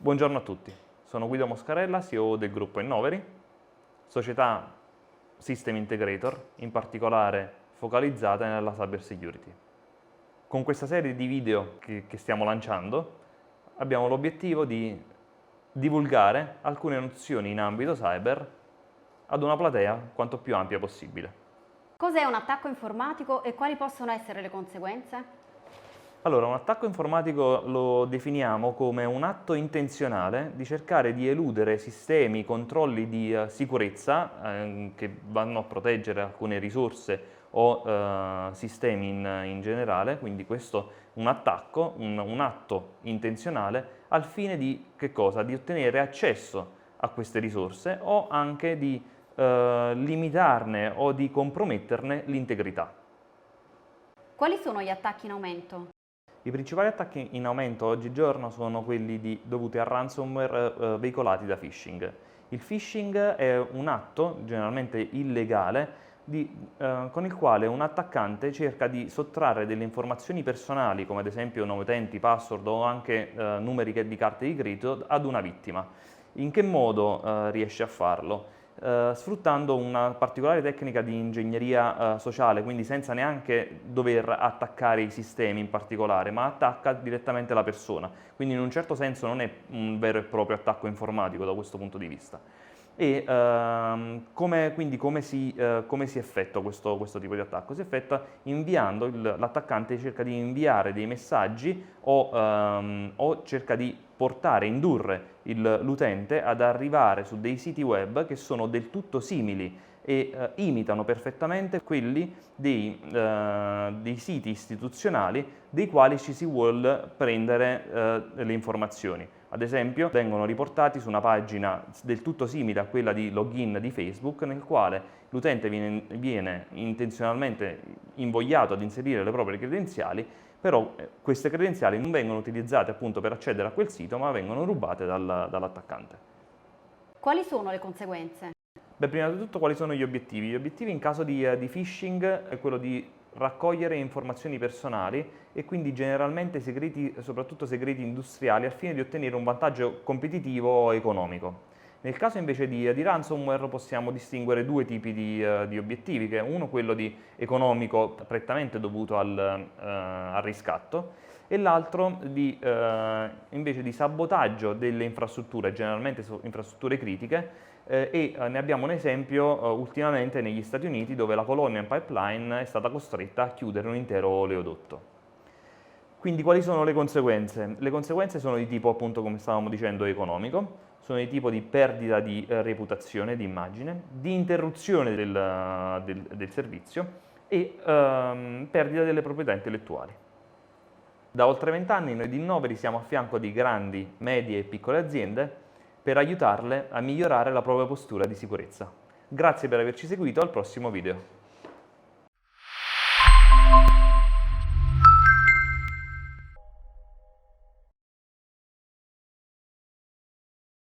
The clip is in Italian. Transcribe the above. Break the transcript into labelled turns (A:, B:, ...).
A: Buongiorno a tutti, sono Guido Moscarella, CEO del gruppo Innoveri, società System Integrator, in particolare focalizzata nella cyber security. Con questa serie di video che stiamo lanciando abbiamo l'obiettivo di divulgare alcune nozioni in ambito cyber ad una platea quanto più ampia possibile.
B: Cos'è un attacco informatico e quali possono essere le conseguenze?
A: Allora, un attacco informatico lo definiamo come un atto intenzionale di cercare di eludere sistemi, controlli di sicurezza che vanno a proteggere alcune risorse o sistemi in generale, quindi questo è un attacco, un atto intenzionale al fine di che cosa? Di ottenere accesso a queste risorse o anche di limitarne o di comprometterne l'integrità.
B: Quali sono gli attacchi in aumento?
A: I principali attacchi in aumento oggigiorno sono quelli dovuti a ransomware veicolati da phishing. Il phishing è un atto, generalmente illegale, con il quale un attaccante cerca di sottrarre delle informazioni personali, come ad esempio nome utenti, password o anche numeri di carte di credito, ad una vittima. In che modo riesce a farlo? Sfruttando una particolare tecnica di ingegneria sociale, quindi senza neanche dover attaccare i sistemi in particolare, ma attacca direttamente la persona. Quindi in un certo senso non è un vero e proprio attacco informatico da questo punto di vista. E come si effettua questo tipo di attacco? Si effettua inviando, l'attaccante cerca di inviare dei messaggi o cerca di indurre l'utente ad arrivare su dei siti web che sono del tutto simili e imitano perfettamente quelli dei siti istituzionali dei quali ci si vuole prendere le informazioni. Ad esempio, vengono riportati su una pagina del tutto simile a quella di login di Facebook, nel quale l'utente viene intenzionalmente invogliato ad inserire le proprie credenziali, però queste credenziali non vengono utilizzate appunto per accedere a quel sito, ma vengono rubate dall'attaccante.
B: Quali sono le conseguenze?
A: Beh, prima di tutto quali sono gli obiettivi? Gli obiettivi in caso di phishing è quello di raccogliere informazioni personali e quindi generalmente segreti, soprattutto segreti industriali, al fine di ottenere un vantaggio competitivo o economico. Nel caso invece di ransomware possiamo distinguere due tipi di obiettivi, che è uno quello di economico prettamente dovuto al riscatto e l'altro invece di sabotaggio delle infrastrutture, generalmente infrastrutture critiche, ne abbiamo un esempio ultimamente negli Stati Uniti, dove la Colonial Pipeline è stata costretta a chiudere un intero oleodotto. Quindi quali sono le conseguenze? Le conseguenze sono di tipo, appunto, come stavamo dicendo, economico, sono di tipo di perdita di reputazione, di immagine, di interruzione del servizio e perdita delle proprietà intellettuali. Da oltre 20 anni noi di Innoveri siamo a fianco di grandi, medie e piccole aziende per aiutarle a migliorare la propria postura di sicurezza. Grazie per averci seguito, al prossimo video.